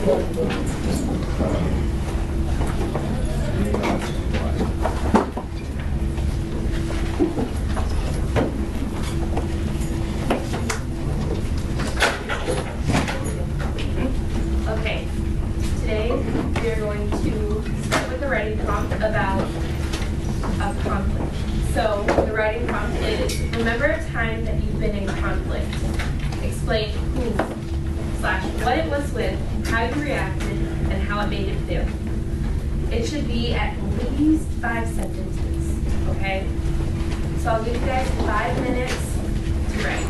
Okay, today we are going to start with the writing prompt about a conflict. So the writing prompt is, remember a time that you've been in conflict. Explain who / what it was with, how you reacted, and how it made you feel. It should be at least 5 sentences, okay? So I'll give you guys 5 minutes to write.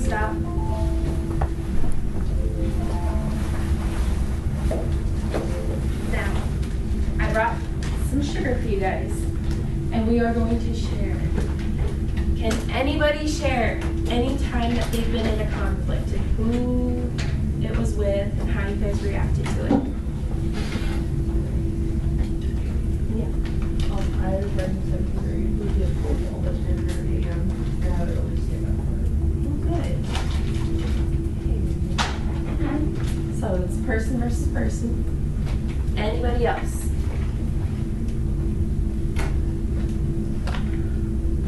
stop. Now, I brought some sugar for you guys, and we are going to share. Can anybody share any time that they've been in a conflict and who it was with and how you guys reacted to it? Yeah. I was back in 7th grade. We did football at 10 a.m. and I would always stay back for it. Oh, good. So it's person versus person. Anybody else?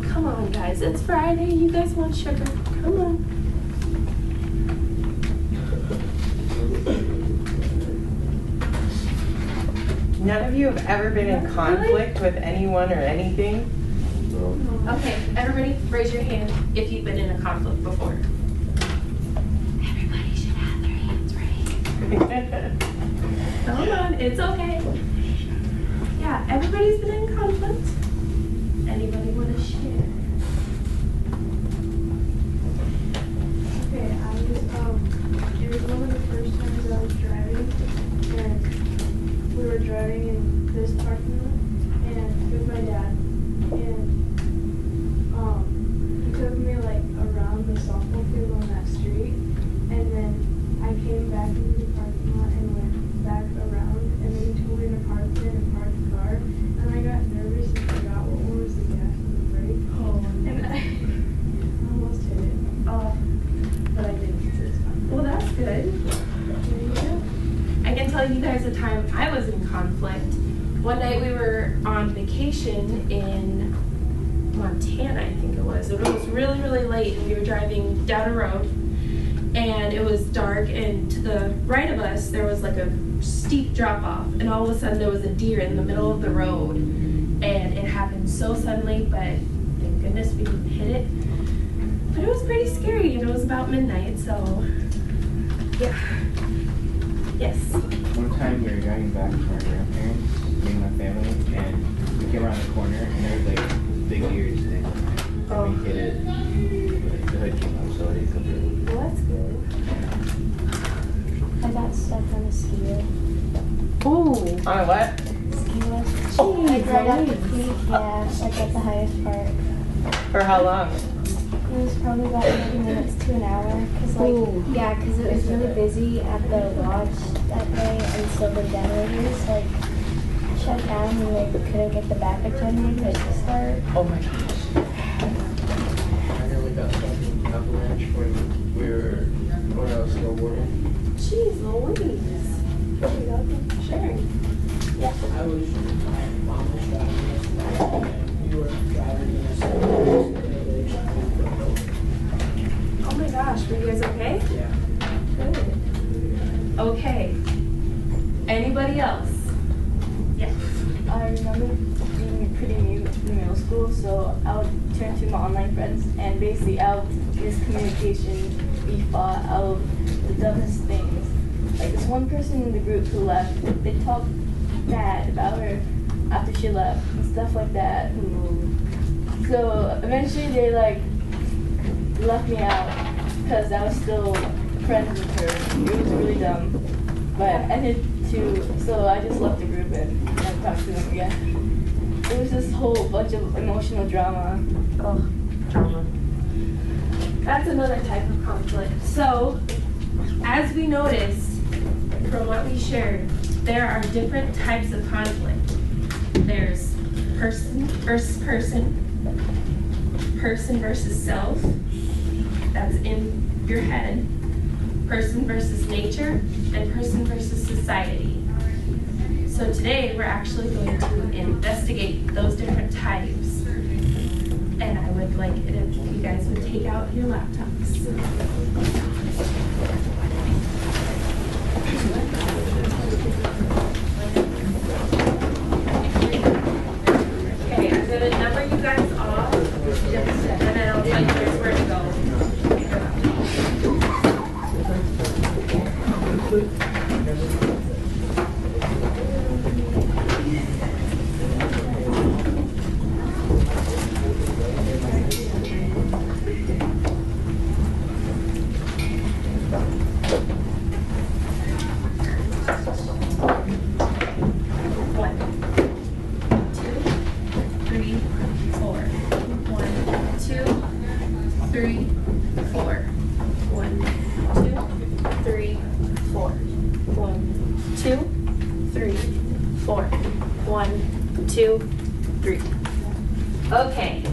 Come on, guys. It's Friday. You guys want sugar. Come on. None of you have ever been in conflict with anyone or anything? Okay, everybody raise your hand if you've been in a conflict before. Everybody should have their hands raised. Hold on, it's okay. Yeah, everybody's been in conflict. Anybody want to share? Okay, it was one of the first times I was driving, and we were driving in this parking lot, and with my dad, and he took me like around the softball field on that street, and then I came back into the parking lot and went back around, and then he told me to park there and park the car, and I got nervous and forgot what one was the gas and the brake, and I almost hit it. But I didn't, so it's fine. Well, that's good. I can tell you guys a time I was in conflict. One night we were on vacation in Montana, I think it was. It was really, really late, and we were driving down a road, and it was dark, and to the right of us, there was like a steep drop-off, and all of a sudden there was a deer in the middle of the road, and it happened so suddenly, but thank goodness we didn't hit it. But it was pretty scary, and it was about midnight, so yeah. Yes. One time we were driving back from our grandparents, me and my family, and we came around the corner, and there was like big ears thing. And we hit it, like the hood came up, so it didn't come through. Well, that's good. I got stuck on a ski lift. Oh. On a what? Ski lift. Oh, Like right up the creek, yeah, like at the highest part. For how long? It was probably about 30 minutes to an hour. Cause like, yeah, because it was really busy at the lodge that day, and so the generators like shut down and they couldn't get the backup generator to start. Oh my gosh. I nearly got stuck in avalanche when I was snowboarding. Jeez Louise. There you go. Sharing. I was mom was driving us, and you were driving us. Oh my gosh, were you guys okay? Yeah. Good. Okay. Anybody else? Yeah. I remember being pretty new in middle school, so I would turn to my online friends, and basically out of miscommunication, we fought out of the dumbest things. Like this one person in the group who left, they talked bad about her after she left and stuff like that. So eventually they like left me out because I was still friends with her. It was really dumb, but I did too. So I just left the group and never talked to them again. It was this whole bunch of emotional drama. Oh, drama. That's another type of conflict. So, as we noticed from what we shared, there are different types of conflict. There's person versus person, person versus self, that's in your head, person versus nature, and person versus society. So today we're actually going to investigate those different types. And I would like it if you guys would take out your laptops. Okay, I'm going to number you guys off, and then I'll tell you guys where to go. 3, 4. 1, 2, 3, 4. 1, 2, 3, 4. 1, 2, 3. Okay.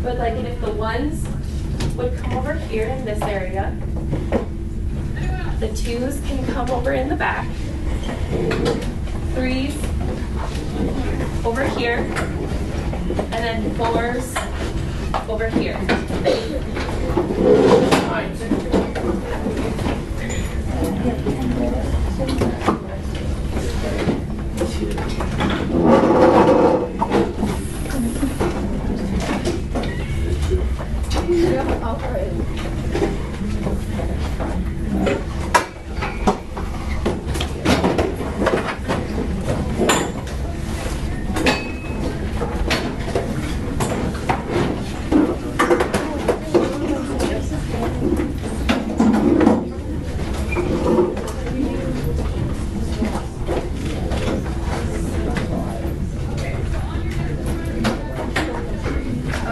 Would like it if the ones would come over here in this area. The 2s can come over in the back. 3s over here. And then 4s over here.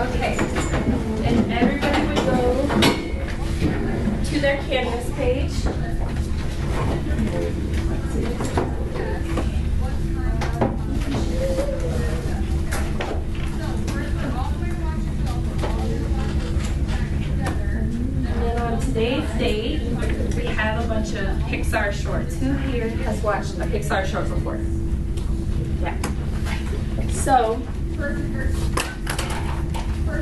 Okay, and everybody would go to their Canvas page. And then on today's date, we have a bunch of Pixar shorts. Who here has watched a Pixar short before? Yeah. So,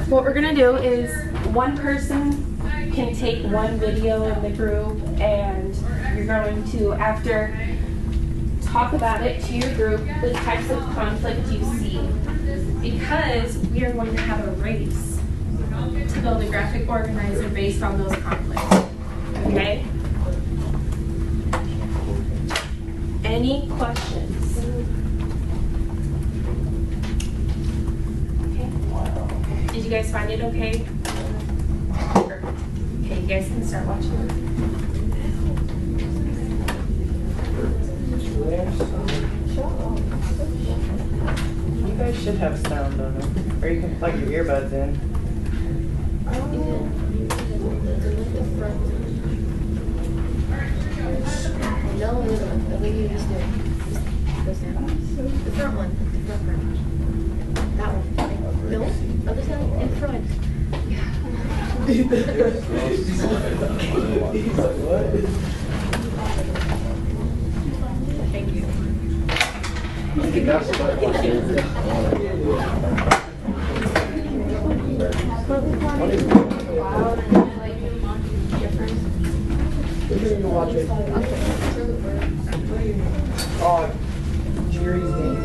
what we're gonna do is one person can take one video in the group and you're going to, after, talk about it to your group, the types of conflict you see. Because we are going to have a race to build a graphic organizer based on those conflicts. Okay? Any questions? Did you guys find it okay? Perfect. Okay, you guys can start watching. You guys should have sound on them, or you can plug your earbuds in. No, the way you just do it. The front one. The front. That one. No, other side, in front. Thank you. Oh, Jerry's game.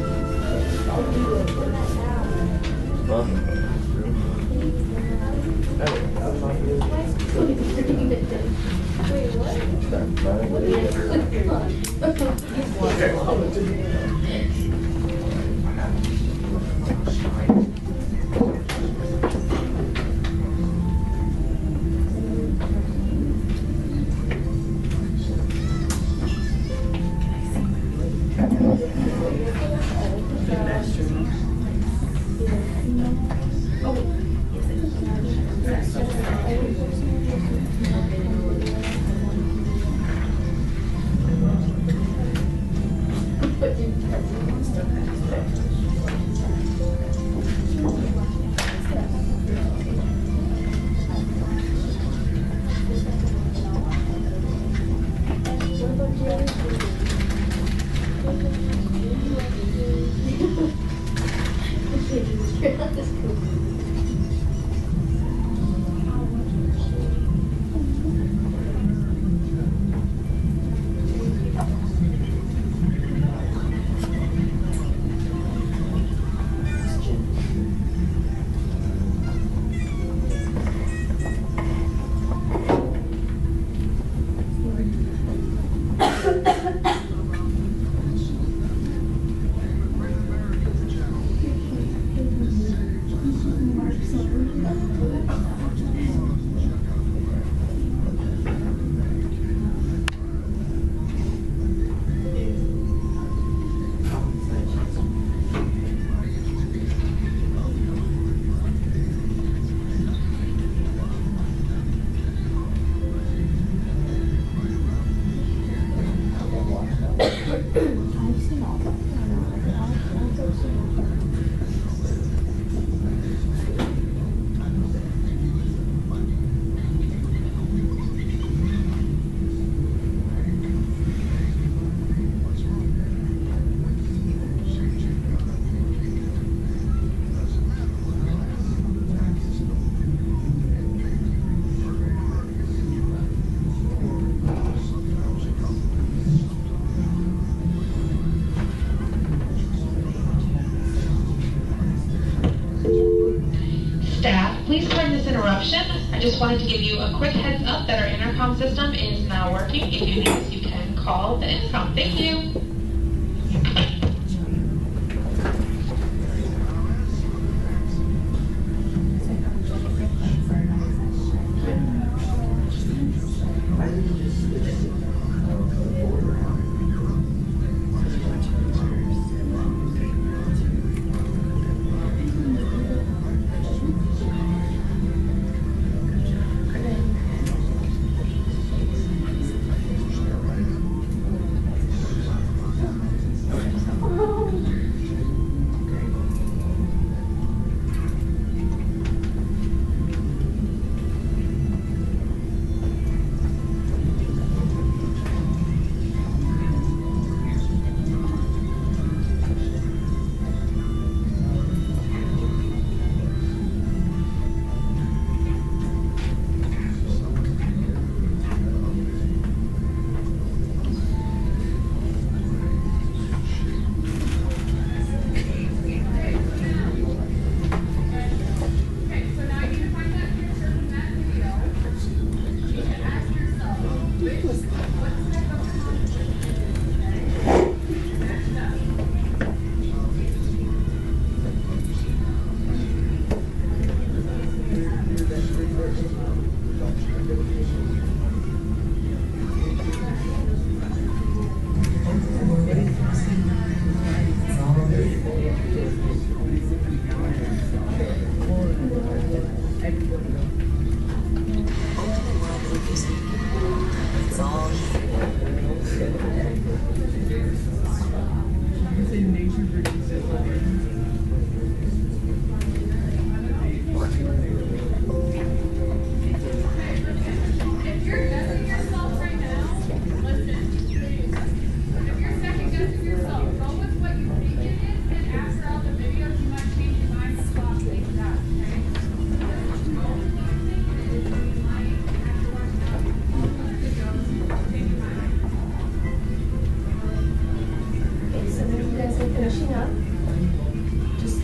wanted to give you a quick heads up that our intercom system is now working. If you need us, you can call the intercom. Thank you.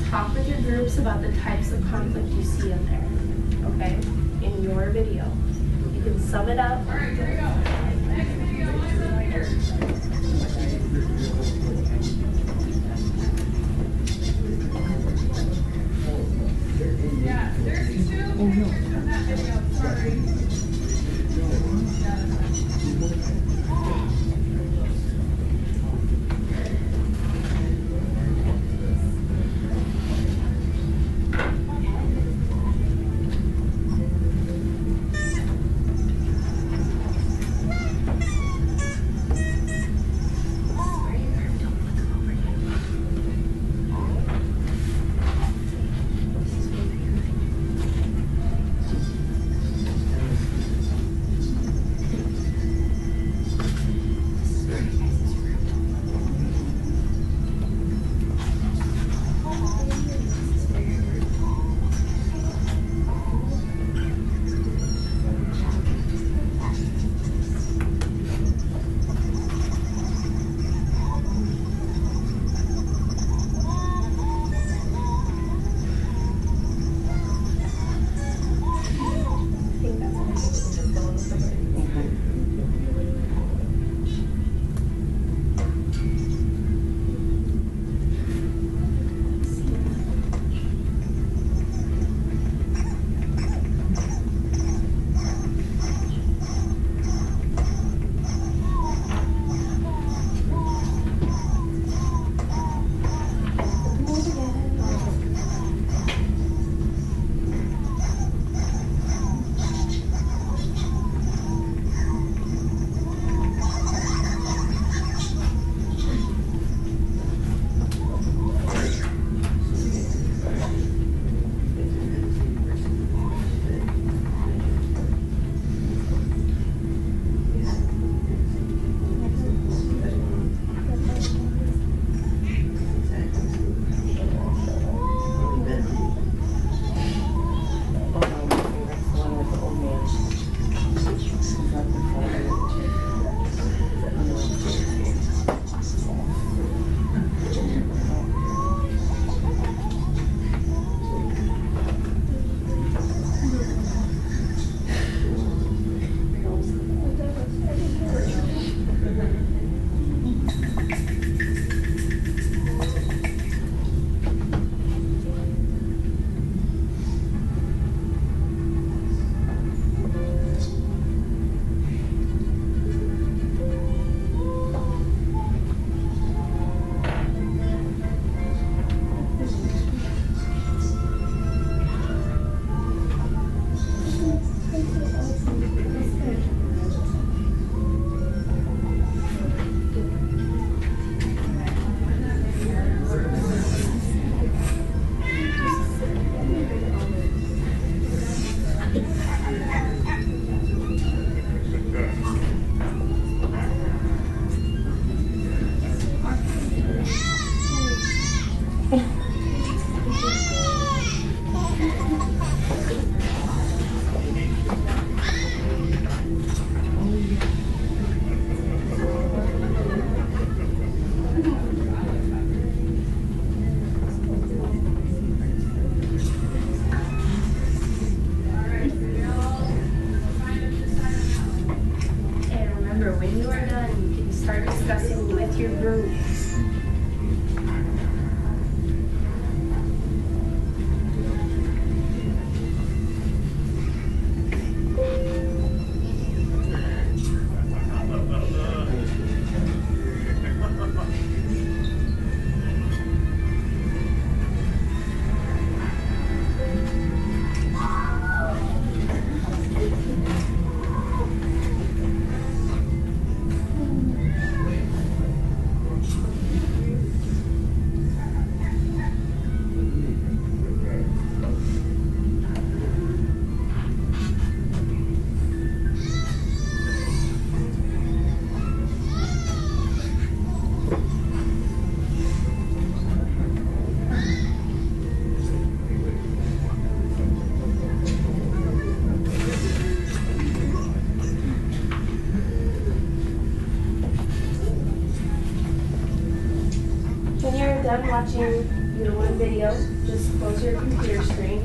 Talk with your groups about the types of conflict you see in there, okay? In your video. You can sum it up. All right, here we go. Next video, yeah, there's two from that video, sorry. when you are done, you can start discussing with your group. When you're done watching your one video, just close your computer screen.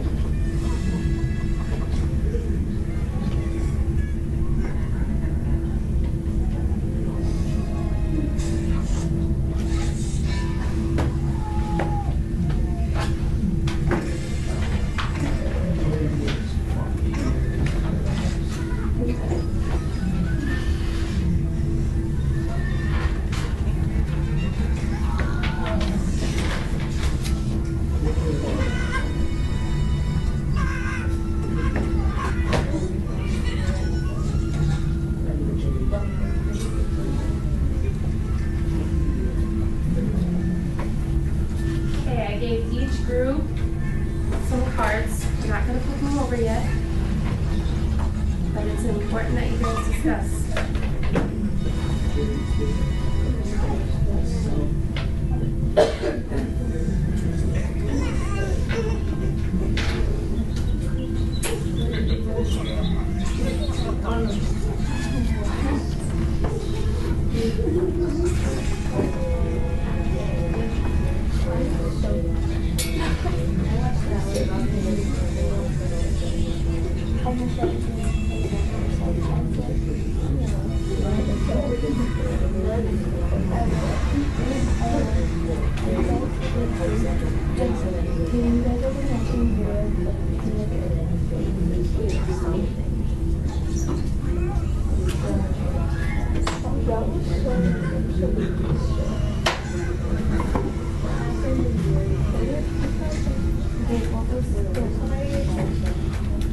Okay, I gave each group some cards. I'm not going to flip them over yet, but it's important that you guys discuss.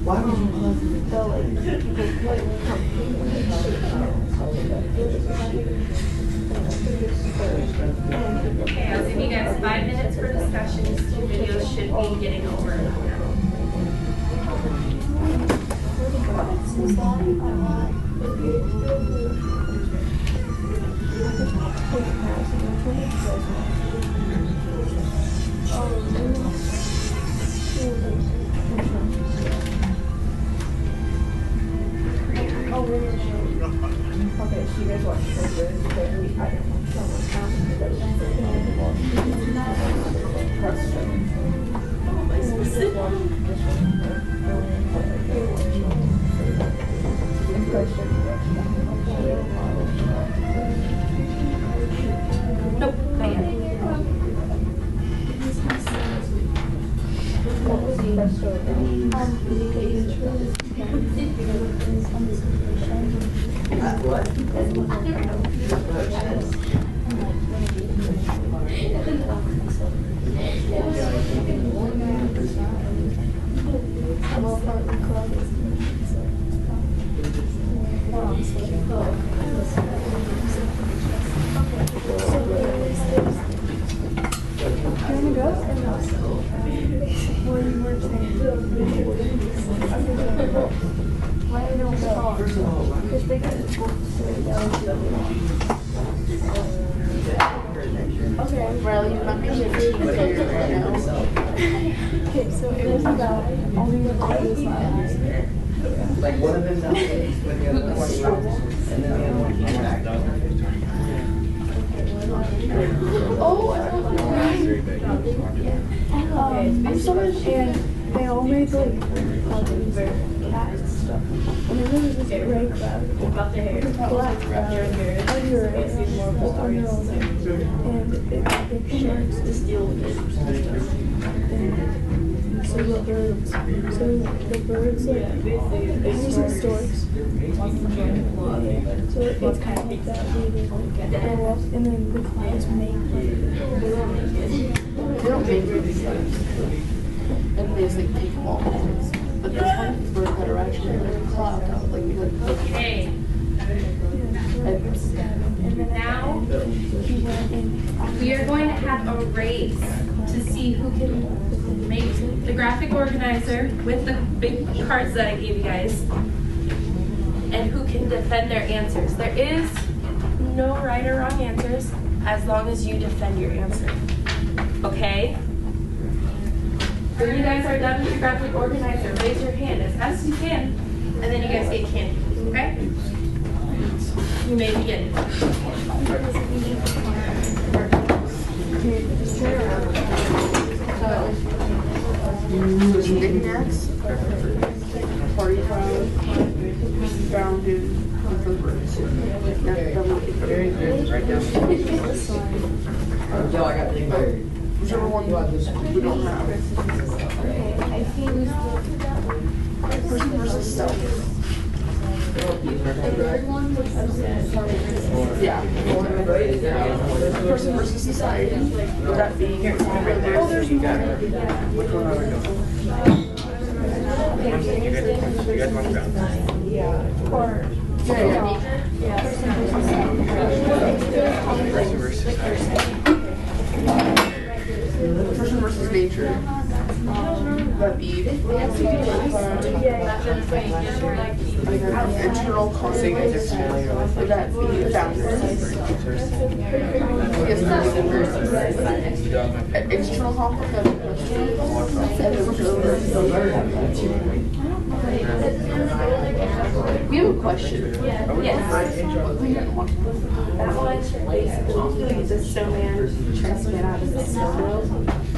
Why would you close it? Okay, I'll give you guys 5 minutes for discussion. These 2 videos should be getting over now. Okay, so you guys watch Nope, not yet. What? First of all, Okay, well, you're not going to hear me right now. Okay, so it was about only the like one of them down but the other one and then the other one came back. I'm so much, and they all made like cats. And then there was this gray cloud. About the hair. This black cloud. Over your right. Just on your own side. And it like sharks to steal fish and stuff. And so the birds. So the birds like these are storks. So it's kind of like that. And then the clouds make They don't make these things. And they just like take them all. But this one, bird had a actually like a cloud out. Like we had Okay. Now we are going to have a race to see who can make the graphic organizer with the big cards that I gave you guys, and who can defend their answers. There is no right or wrong answers as long as you defend your answer. Okay? When you guys are done with your graphic organizer, raise your hand as fast as you can, and then you guys get candy. Okay? You may begin. knickknacks, party crowd, brown dude, and the birds. Very good. Right down. Yo, I got the Whichever one we don't have. I think Person versus stuff. the bird one was Yeah. Person versus society. Would that be? Oh, there's You got it. Which one are we doing? You guys want to bounce? Person versus society. Person versus nature. That'd be internal conflict. Would that be boundaries? Yes, external conflict. We have a question. Yes. That one, basically, the snowman tries to get out of the snow globe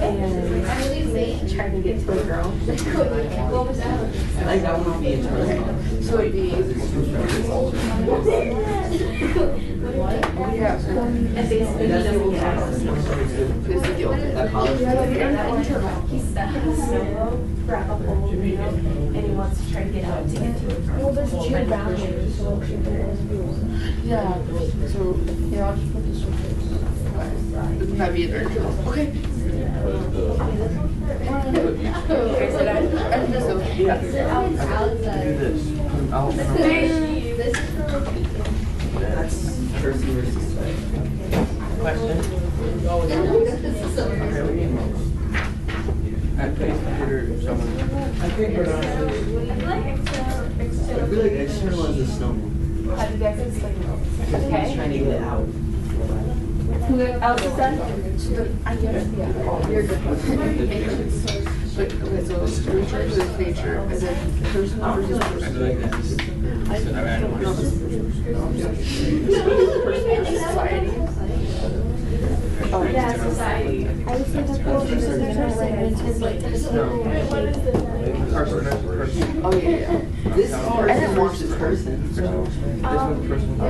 and trying to get to a girl. Like that would be interesting. So it'd be. Yeah. And basically, he doesn't get out of the snow. This is the only. He stuck in the snow globe, grab a hole, and he wants to try to get out to get to a girl. well, there's two boundaries. Yeah. So yeah, I'll just put this one first. Wouldn't that be an internal? Okay. Okay, so that. I think so. Yeah. Do this. Oh, that's person versus society. Question? I play computer someone. I think we're not. I feel like external is a snowman. How do you guys explain it? He's trying to get it out. Who else is that? I get it. You're good. But okay, so nature versus nature, and then person versus I feel person. like that's. I don't want to. Person versus society. Oh, Yeah, society. I would say that the person is like Person. Oh yeah. This I didn't watch this person. This one's person. so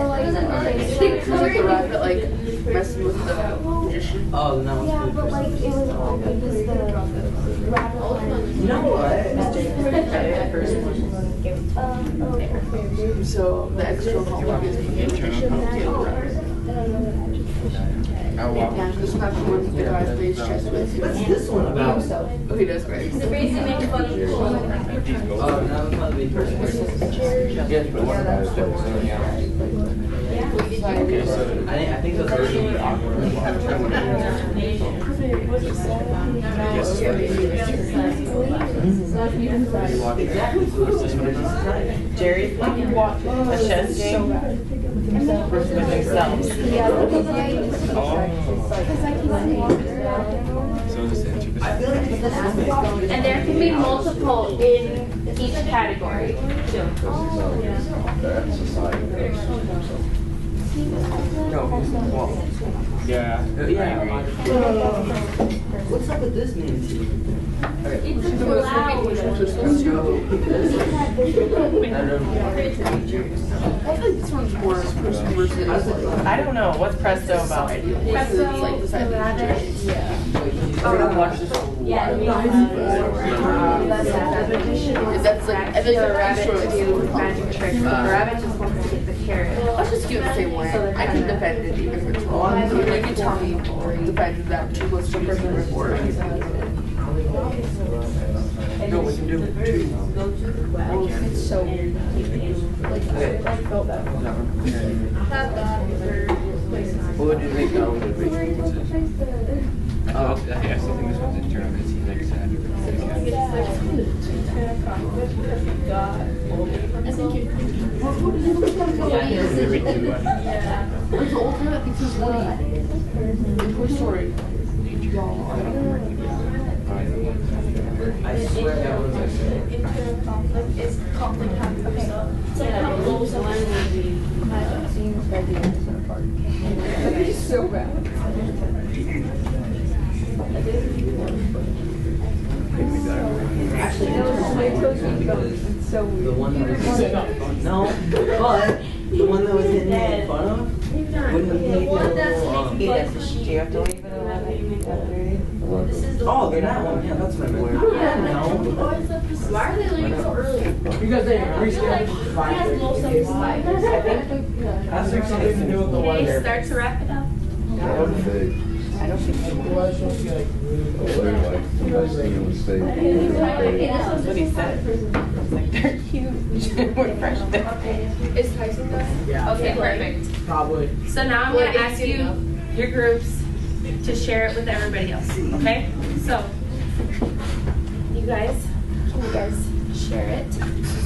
like It's like the rabbit like messing with the magician. Oh, no. yeah, but like it was all because the rabbit went. You know what? So the external conflict is the internal conflict. Yeah, this is not the one the guy plays chess with. What's this one about? Okay, that's great. The reason they make fun of people. Oh, now it's not the person versus. Yes, but what about okay, so I think the version would be awkward. Exactly. So it's just what it is. Jerry, a chess game with themselves. And there can be multiple in each category. No, well, Yeah. yeah. What's up with this name team? It's loud. Which one's this one? I don't know. I feel like this one's more person versus. I don't know. What's Presto about? Presto, Like the side rabbit. Yeah. We're gonna watch this whole Yeah, That's like, I think The the rabbit rabbit to do magic tricks. The rabbit just wants to get the carrot. Let's just do it the same way. I can defend it even if it's wrong. You can tell me defend that two plus two person report. No, we can do two. It's so weird. Like, I felt that. What would you think that one would be? I still think this one's internal because he's like sad. Maybe two. What's the old guy that thinks he's Woody? In Toy Story. I swear that was like Internal conflict is conflict happening. Okay. It's like how goals align with It's so bad. Actually, no, it's so weird. the one that was no, but the one that was getting made fun of wouldn't have taken a little. Do you have to leave at 11? Oh, they're not one. Yeah, that's what I meant. No. Why are they leaving so early? Because they rescheduled 5 That's like something to do with the Okay, weather. start to wrap it up. I don't think so. Okay, That's what he said. It's like they're huge. We're freshmen. Is Tyson done? Yeah. Okay, perfect. Probably. So now I'm going to ask you, your groups, to share it with everybody else, okay? So, you guys, can you guys share it?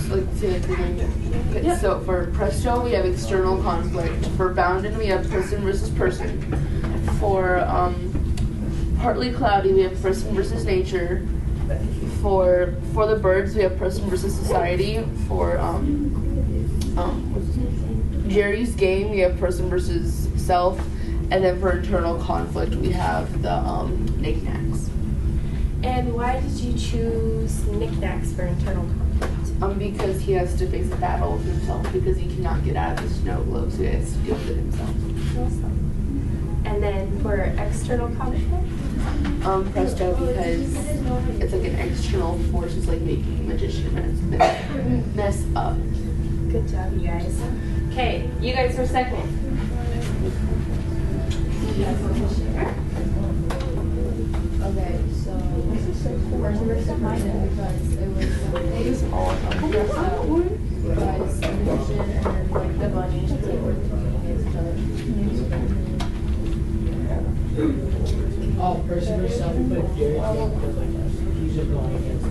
Like okay, so for Presto we have external conflict. For Boundin we have person versus person. For Partly Cloudy we have person versus nature. For the birds we have person versus society. For Jerry's game we have person versus self. And then for internal conflict we have the knickknacks. And why did you choose knickknacks for internal conflict? Because he has to face a battle with himself because he cannot get out of the snow globe, so he has to deal with it himself. And then for external conflict? Presto because it's like an external force is like making a magician mess up. Good job, you guys. Okay, you guys for second. Okay, so person versus minded because it was all about guys vision and then like the bunny should like work against each other. Oh, person yourself, but Jerry he's just going against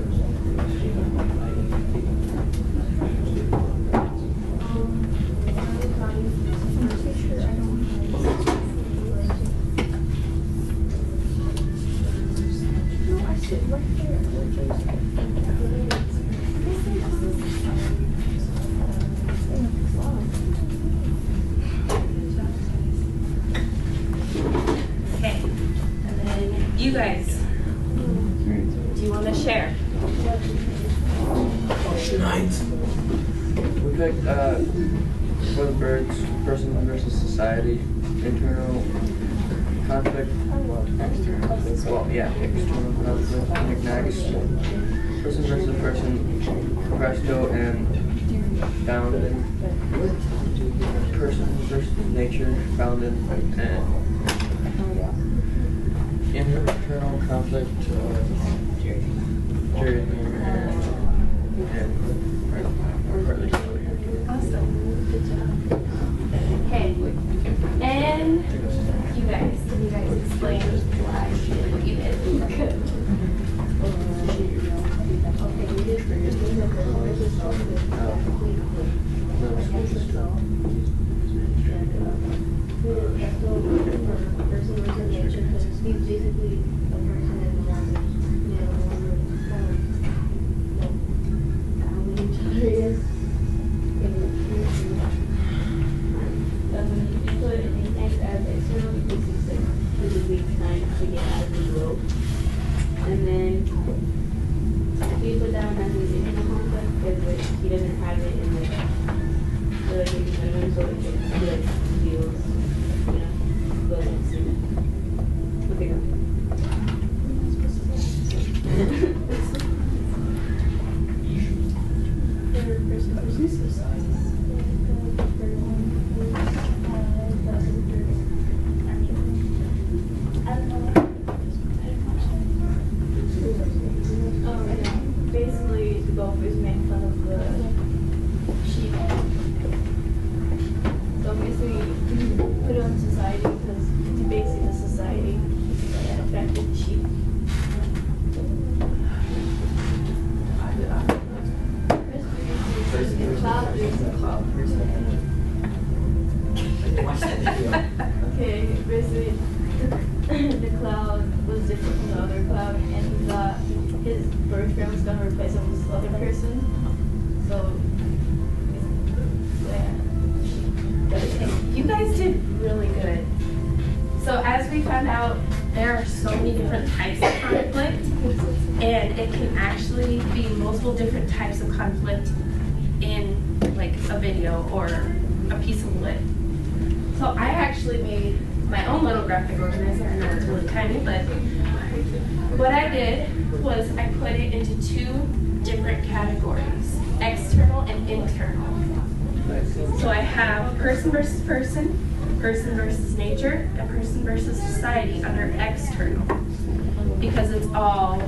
Okay, and then you guys, do you want to share? We picked for the birds, person versus society, internal conflict, well, yeah, external conflict, knickknacks, person versus person, Presto, and Boundin, person versus nature, Boundin, and internal conflict, Jerry, and Awesome. Good job. Okay. And you guys, can you guys explain why you did what you did? Good. Okay, basically, the cloud was different from the other cloud, and he thought his boyfriend was gonna replace him with this other person. So, yeah. You guys did really good. So as we found out, there are so many different types of conflict, and it can actually be multiple different types of conflict in like a video or a piece of lit. So I actually made my own little graphic organizer. I know it's really tiny, but what I did was I put it into 2 different categories, external and internal. So I have person versus person, person versus nature, and person versus society under external, because it's all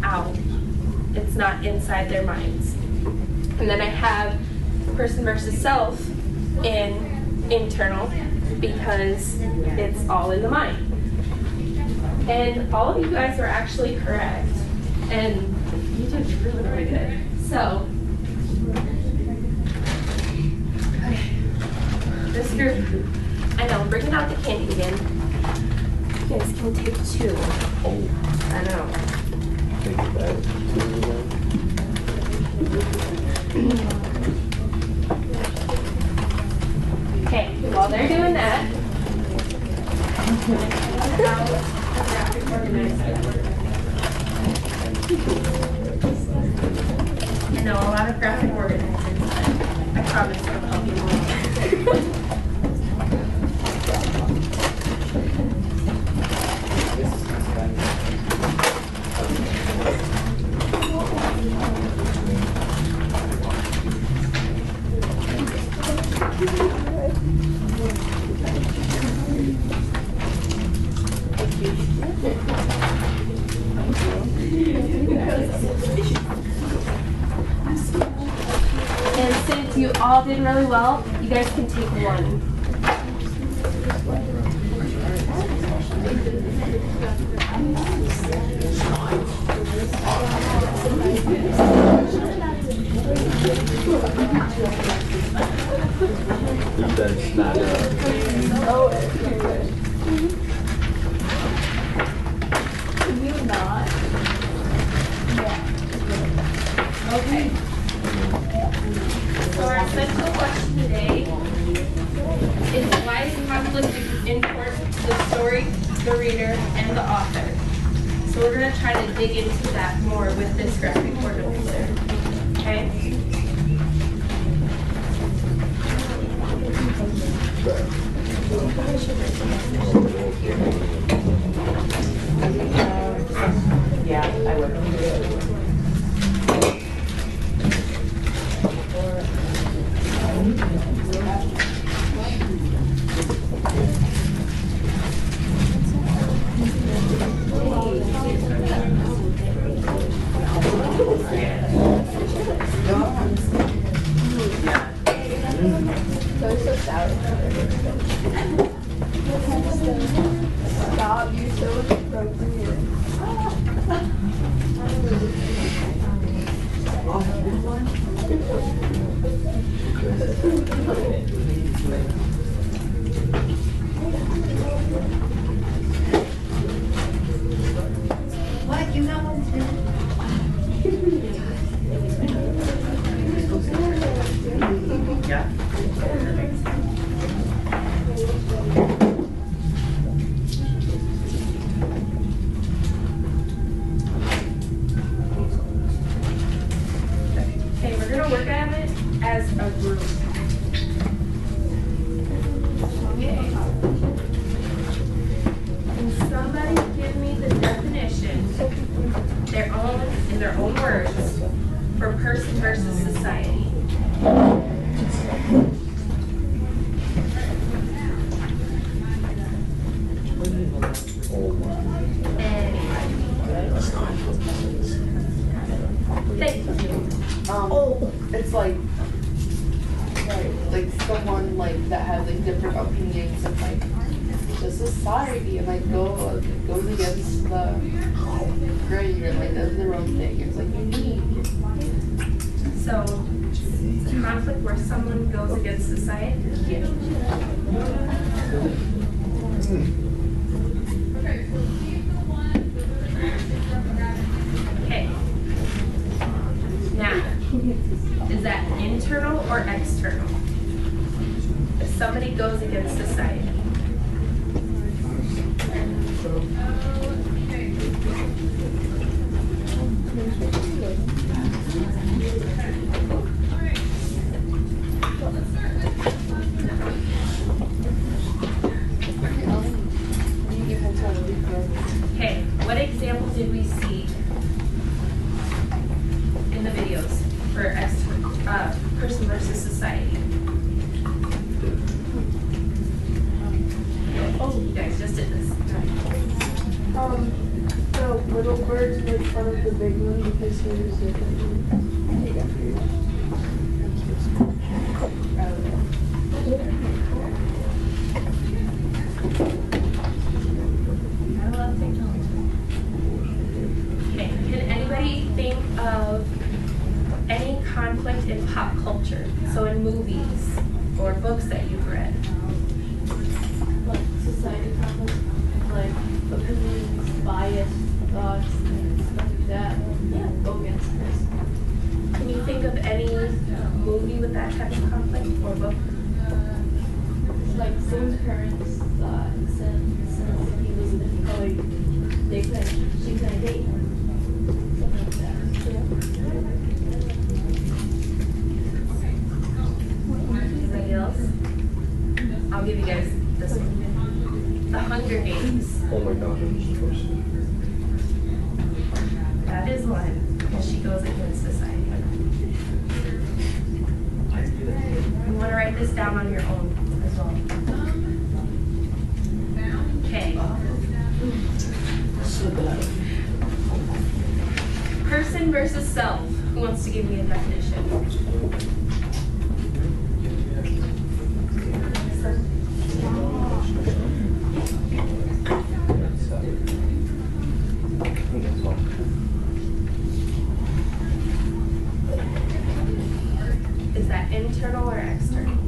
out. It's not inside their minds. And then I have person versus self in internal, because it's all in the mind. And all of you guys are actually correct, and you did really, really good. So, this group, I know, I'm bringing out the candy again. You guys can take 2. I know. Okay, while they're doing that, I'm going to pull out a graphic organizer. I know a lot of graphic organizers, but I promise it'll help you more. And since you all did really well, you guys can take 1. That's not Can you not? Okay. So our essential question today is, why is conflict important to the story, the reader, and the author? So we're going to try to dig into that more with this graphic organizer. Okay? Yeah, I would. They're so sour. Stop, you're so inappropriate. What? You got one too? Yeah. Okay, we're going to work at it as a group. Okay. Can somebody give me the definition, in their own words, for person versus society? It's like someone like that has like different opinions and like the society and like goes against the grain or like does their own thing. It's like unique. So conflict where someone goes against society? Yeah. Okay. Now, is that internal or external? If somebody goes against society. Okay, what example did we see in the videos for person versus society? Oh, you guys just did this. The little birds make fun of the big one because he was different. Okay, can anybody think of any conflict in pop culture? So in movies or books that you've read? Like society conflict, like opinions, bias, thoughts, and stuff like that. Yeah, go against this. Can you think of any movie with that type of conflict or book? It's like Sim's parents thought since he was a different color, she couldn't date him. Something like that. Anybody else? I'll give you guys this one. The Hunger Games. Oh my God, I'm just first. That is one. And she goes against society. You want to write this down on your own as well. Okay. Person versus self. Who wants to give me a definition? Is that internal or external?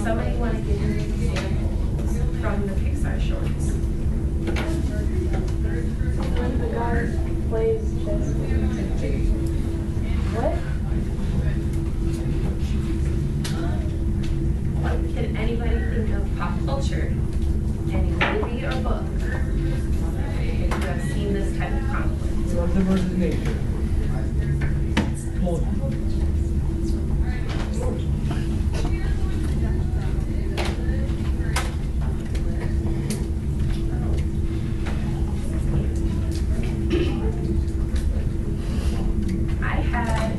Somebody want to give me examples from the Pixar shorts? When the guy plays chess. What? Can anybody think of pop culture? Any movie or book? If you have seen this type of conflict? Something versus nature. I had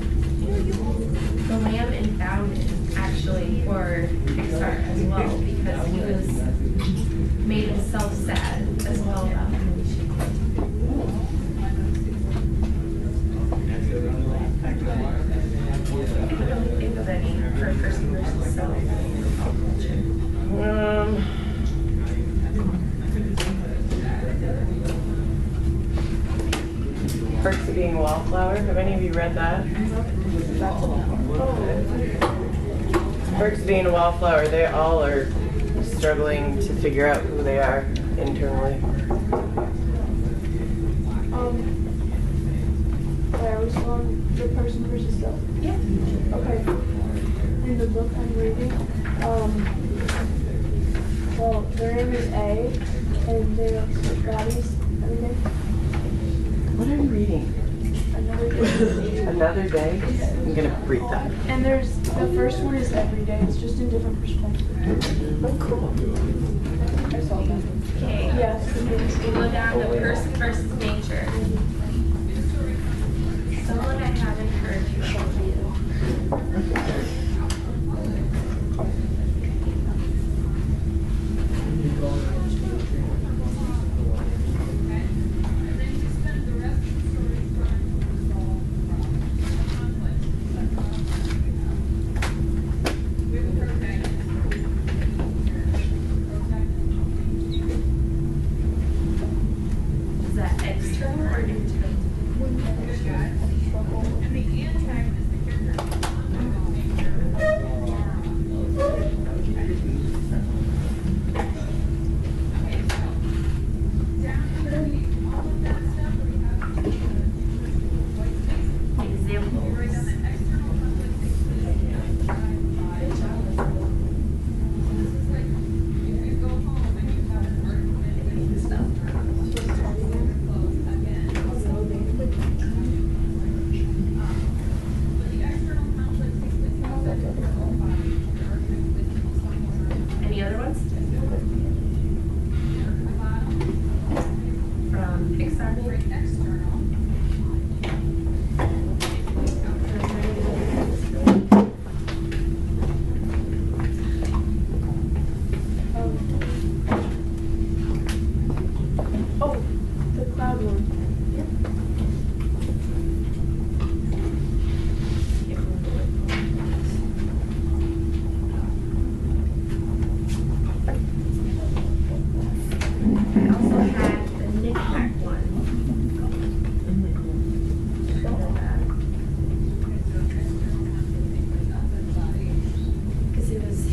The Lamb and Bounded actually for Pixar as well because he was made himself sad as well about the movie. I don't think of any for person versus self. Perks of Being a Wallflower. Have any of you read that? Perks of Being a Wallflower. They all are struggling to figure out who they are internally. I was on the person versus self. Yeah. Okay. In the book I'm reading, well, their name is A, and they are Scotties, everything. What are you reading? Another day. Another Day? I'm gonna read that. And there's, the first one is every day, it's just in different perspectives. Oh, cool. I saw that. Okay. Yes, it is. We go down to person versus nature. Someone I haven't heard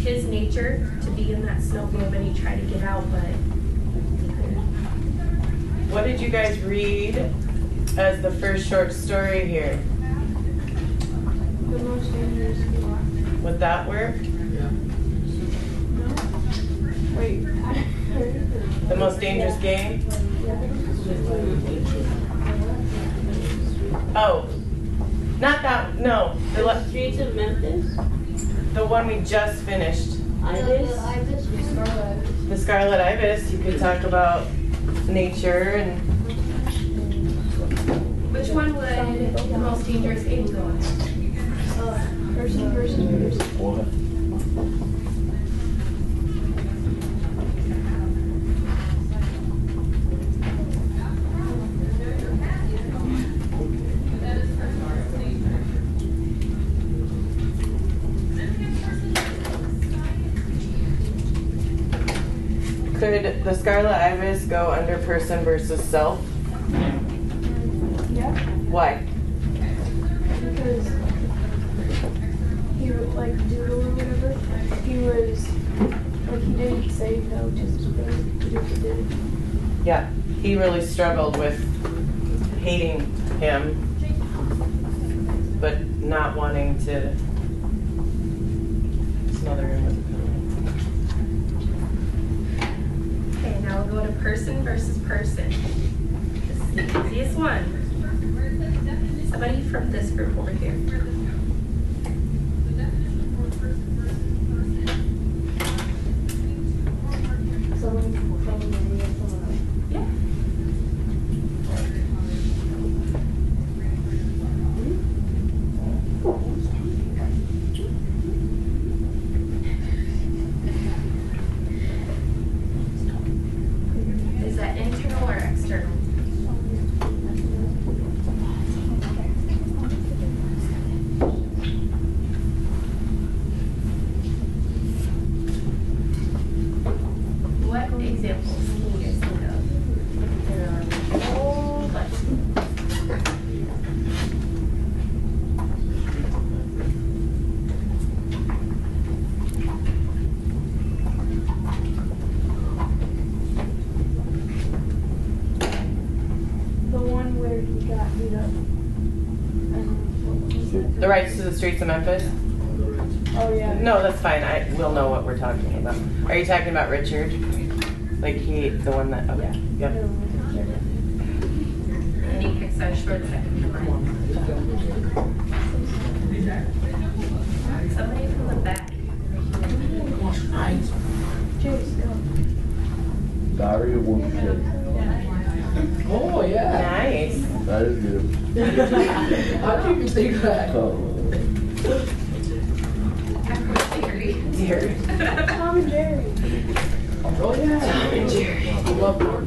his nature to be in that snow globe, and he tried to get out, but he couldn't. What did you guys read as the first short story here? The most dangerous game. Would that work? Wait. The most dangerous game? Oh, not that, no. The streets of Memphis? The one we just finished. Ibis? The Scarlet Ibis. You could talk about nature and Which one would the most dangerous game go on? Person versus person. could the Scarlet Ibis go under person versus self? Yeah. Why? Because he would like doodle or whatever. He was like he didn't say no just because he just did it. Yeah, he really struggled with hating him, but not wanting to smother him with a pillow. Okay, now we'll go to person versus person. This is the easiest one. Somebody from this group over here. Yeah. Is that internal or external? What examples can you guys think of? There are a whole bunch. The one where he got beat up. The Rights to the Streets of Memphis? Oh yeah. No, that's fine. We'll know what we're talking about. Are you talking about Richard? Like the one that, okay. Yep. And he picks a short second. Somebody from the back. Diary of One Kid. Oh, yeah. Nice. That is good. How do you even think that? Dear. Tom and Jerry. Oh, yeah. Tom and Jerry. I love Mark.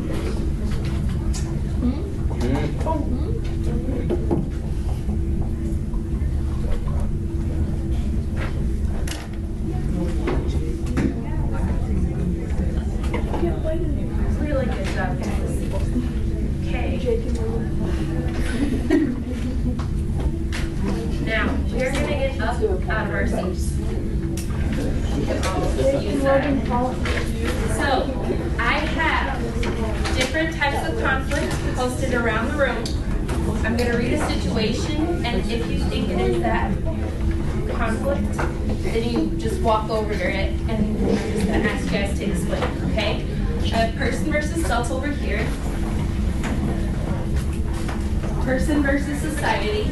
Really good job, guys. Okay. Now, we're going to get up out of our seats. So, I have different types of conflict posted around the room. I'm going to read a situation, and if you think it is that conflict, then you just walk over to it, and I'm just going to ask you guys to explain, okay? I have person versus self over here. Person versus society.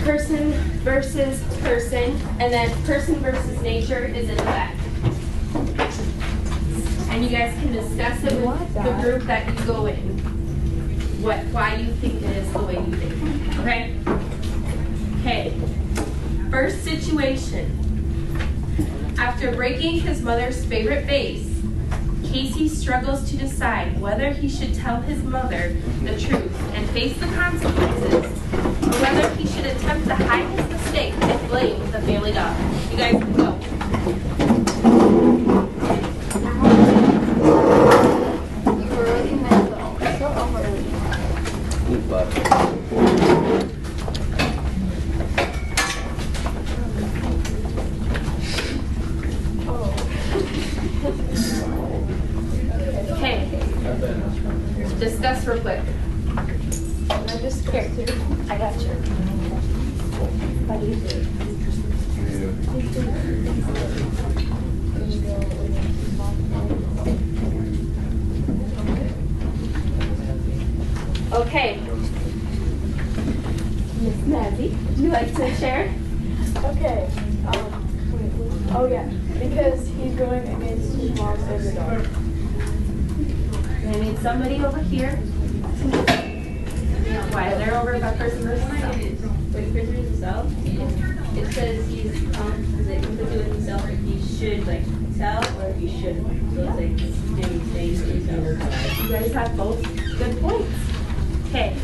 Person versus person, and then person versus nature is in the back. And you guys can discuss it with the group that you go in. Why you think it is the way you think. Okay? Okay. First situation. After breaking his mother's favorite vase, Casey struggles to decide whether he should tell his mother the truth and face the consequences, or whether he should attempt to hide his mistake and blame the family dog. You guys can go. You were already mental. So overly. Here, I got you. Okay. Miss Mazzy, would you like to share? Okay. Oh yeah, because he's going against his mom and the dog. I need somebody over here. Why they're over by person versus self. Wait, person versus self? It says he's is it completely with himself if he should like tell or if he shouldn't. So it's like Jimmy saying to himself. You guys have both good points. Okay,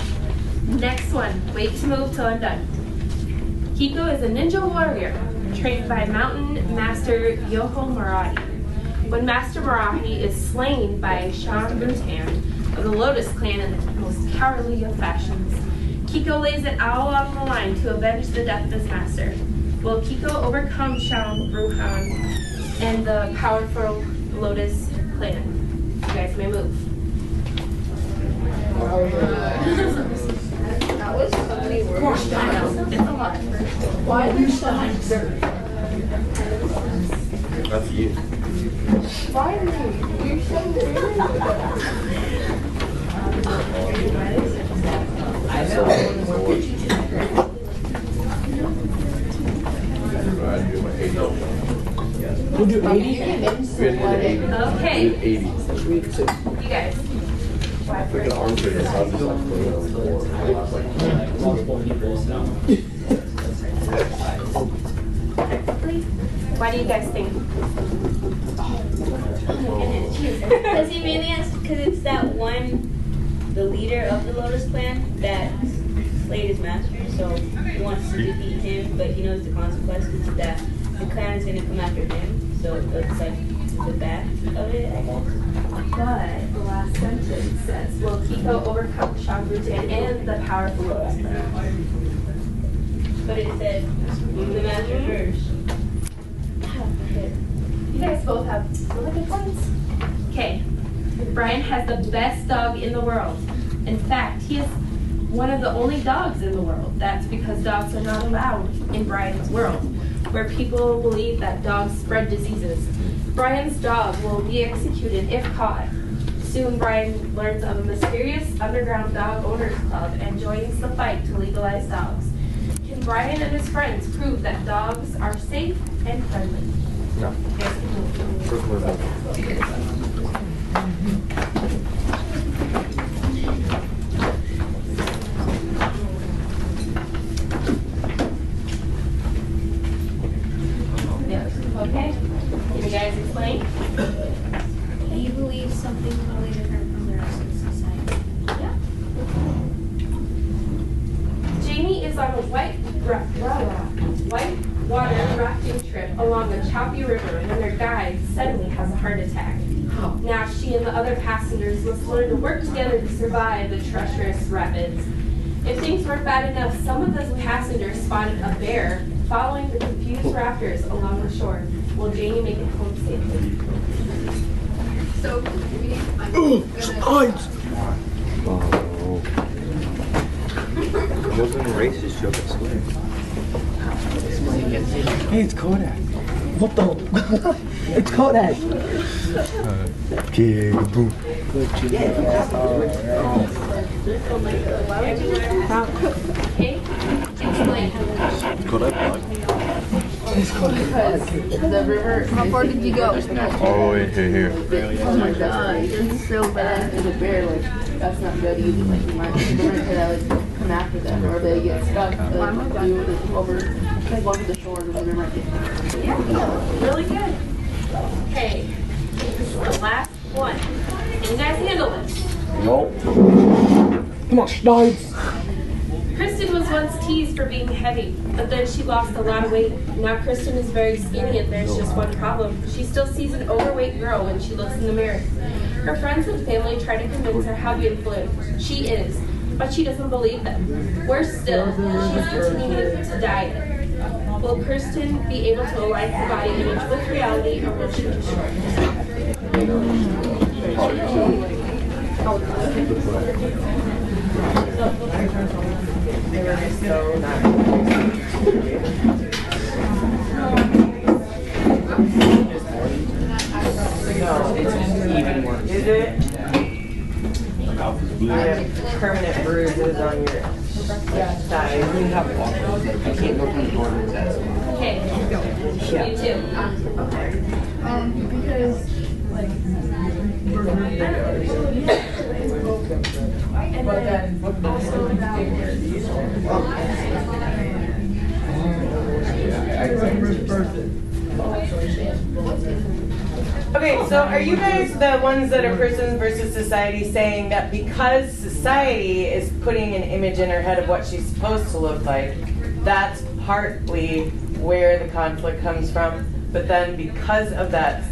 next one. Wait to move till I'm done. Kiko is a ninja warrior trained by Mountain Master Yoho Marathi. When Master Marathi is slain by Shan Rutan of the Lotus Clan in the most cowardly of fashions, Kiko lays it all on the line to avenge the death of his master. Will Kiko overcome Shan Rutan and the powerful Lotus Clan? You guys may move. That was so many words. I know, it's a lot. Why are you so That's you. Why are you so We'll do 80. Okay, 80. you guys. Like an arm trigger, so I'm just like putting it on the floor. Why do you guys think? Because he mainly has, because it's that one, the leader of the Lotus Clan that slayed his master, so he wants to defeat him, but he knows the consequences that the clan is going to come after him, so it's like the back of it, I guess. But the last sentence says, will Kiko overcome Shan Rutan and the powerful Lotus Clan? But it said the master first. You guys both have really good points. Okay, Brian has the best dog in the world. In fact, he is one of the only dogs in the world. That's because dogs are not allowed in Brian's world, where people believe that dogs spread diseases. Brian's dog will be executed if caught. Soon, Brian learns of a mysterious underground dog owners club and joins the fight to legalize dogs. Can Brian and his friends prove that dogs are safe and friendly? No. Okay. Can you guys explain? He believes something totally different from the rest of society. Yeah. Jamie is on a white water rafting trip along a choppy river when their guide suddenly has a heart attack. Now she and the other passengers must learn to work together to survive the treacherous rapids. If things weren't bad enough, some of the passengers spotted a bear following the confused rafters along the shore. Will Jamie make it home safely? So, Oh. It wasn't a racist joke, I swear. Hey, it's Kodak. What the? It's Kodak. Okay, boom. Okay? Explain. Kodak block. The river. How far did you go? All the way to here. Oh my god, it's so bad. There's a bear, like, that's not good either. Like, you might like, come after them, or they get stuck. Over the shore of the river. Yeah, really good. Okay, this is the last one. Can you guys handle this? Nope. Come on, Schneid. Kristen was once teased for being heavy, but then she lost a lot of weight. Now Kristen is very skinny and there's just one problem. She still sees an overweight girl when she looks in the mirror. Her friends and family try to convince her how beautiful she is, but she doesn't believe them. Worse still, she's continuing to diet. Will Kristen be able to align her body image with reality, or will she destroy herself? They were just so not. No, it's even worse. Is it? You have permanent bruises on your thighs. You can't go through the door with that. Okay, you too. Because, like, but then also about Okay, so are you guys the ones that are person versus society saying that because society is putting an image in her head of what she's supposed to look like, that's partly where the conflict comes from, but then because of that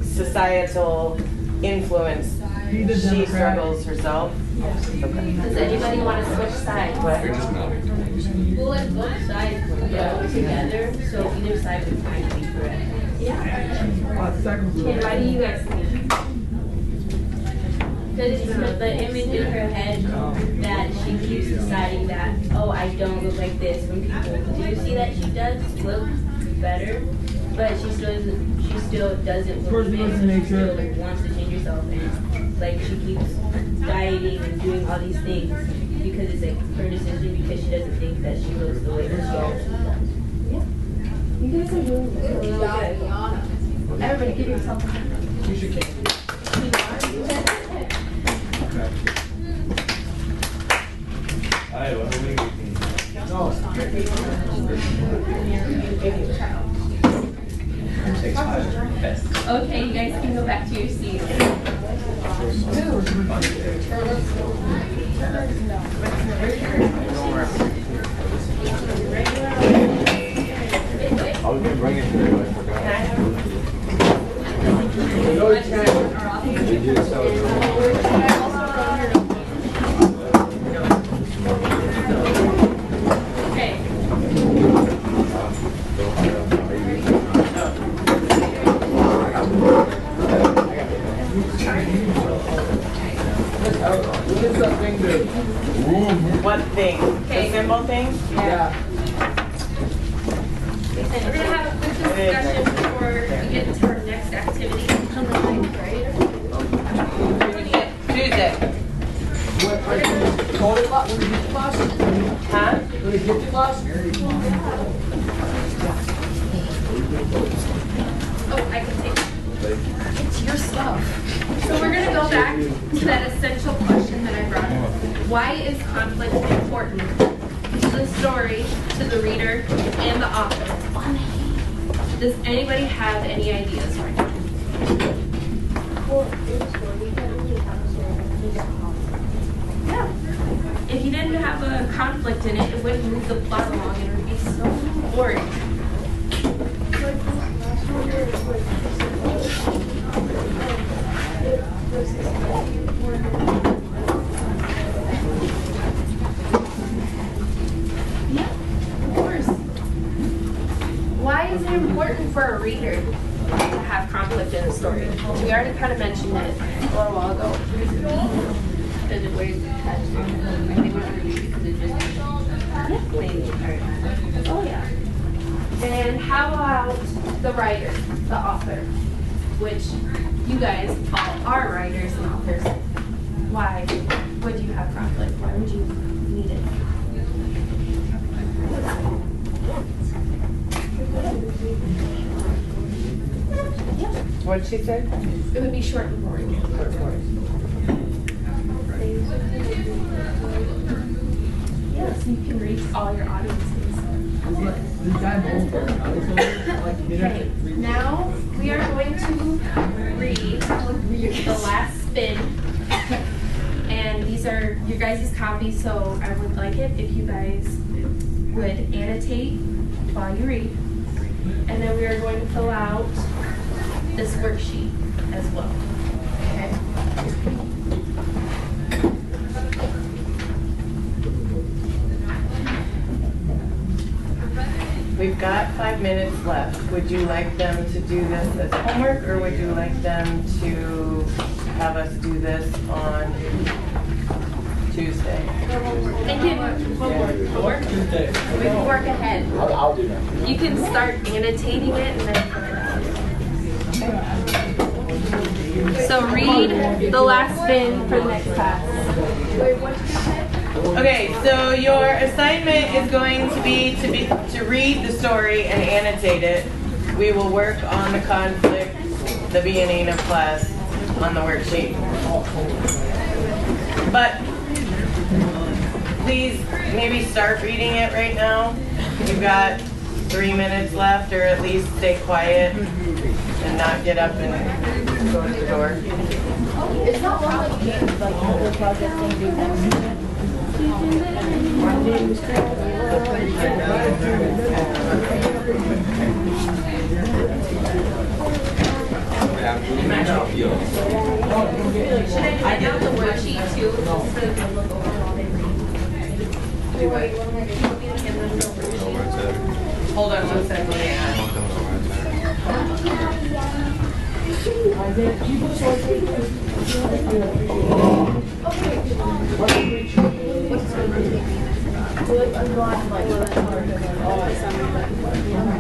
societal influence, she struggles herself? Okay. Does anybody want to switch sides? We'll let both sides go together, so either side would kind of be correct. Okay, why do you guys think? Because it's the image in her head that she keeps deciding that, oh, I don't look like this when people do see that she does look better, but she still doesn't look good. She still like, wants to change herself, and like she keeps dieting and doing all these things because it's like her decision, because she doesn't think that she looks the way that she actually does. You guys are really good. Everybody give yourself a hand. you should kick. Okay, you guys can go back to your seats. I was gonna bring it to you, I forgot. Did you sell Okay. What thing? Okay. The symbol thing? Yeah. We're gonna have a quick discussion before we get into our next activity. Tuesday. What, are you called it class? When you get to class? Huh? When you get to class? Oh, I can take it. It's your stuff. So we're gonna go back to that essential question that I brought up. Why is conflict important to the story, to the reader, and the author? Does anybody have any ideas right now? Yeah. If you didn't have a conflict in it, it wouldn't move the plot along and it would be so boring. Yeah, of course. Why is it important for a reader to have conflict in a story? We already kind of mentioned it a little while ago. Because it weighs attached. I think we're going to be because it just plain. Oh yeah. And how about the writer, the author, which you guys all are writers and authors. Why would you have conflict? Why would you need it? What did she say? It would be short and boring. Yeah, so you can reach all your audiences. Okay, now we are going to read the last spin. And these are your guys' copies, so I would like it if you guys would annotate while you read. And then we are going to fill out this worksheet as well. Okay? We've got 5 minutes left. Would you like them to do this as homework, or would you like them to have us do this on Tuesday. Thank you. Homework? We can work ahead. I'll do that. You can start annotating it and then put it out. So read the last bin for the next class. Okay, so your assignment is going to be to read the story and annotate it. We will work on the conflict, the beginning of class, on the worksheet. But please maybe start reading it right now. You've got 3 minutes left, or at least stay quiet and not get up and go to the door. It's not one like games, like the project thing do I down the worksheet too, just so they can look over while they read. Do what? Hold on one second. Let me ask.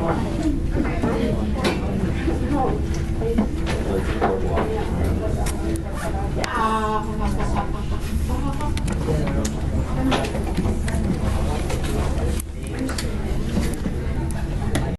like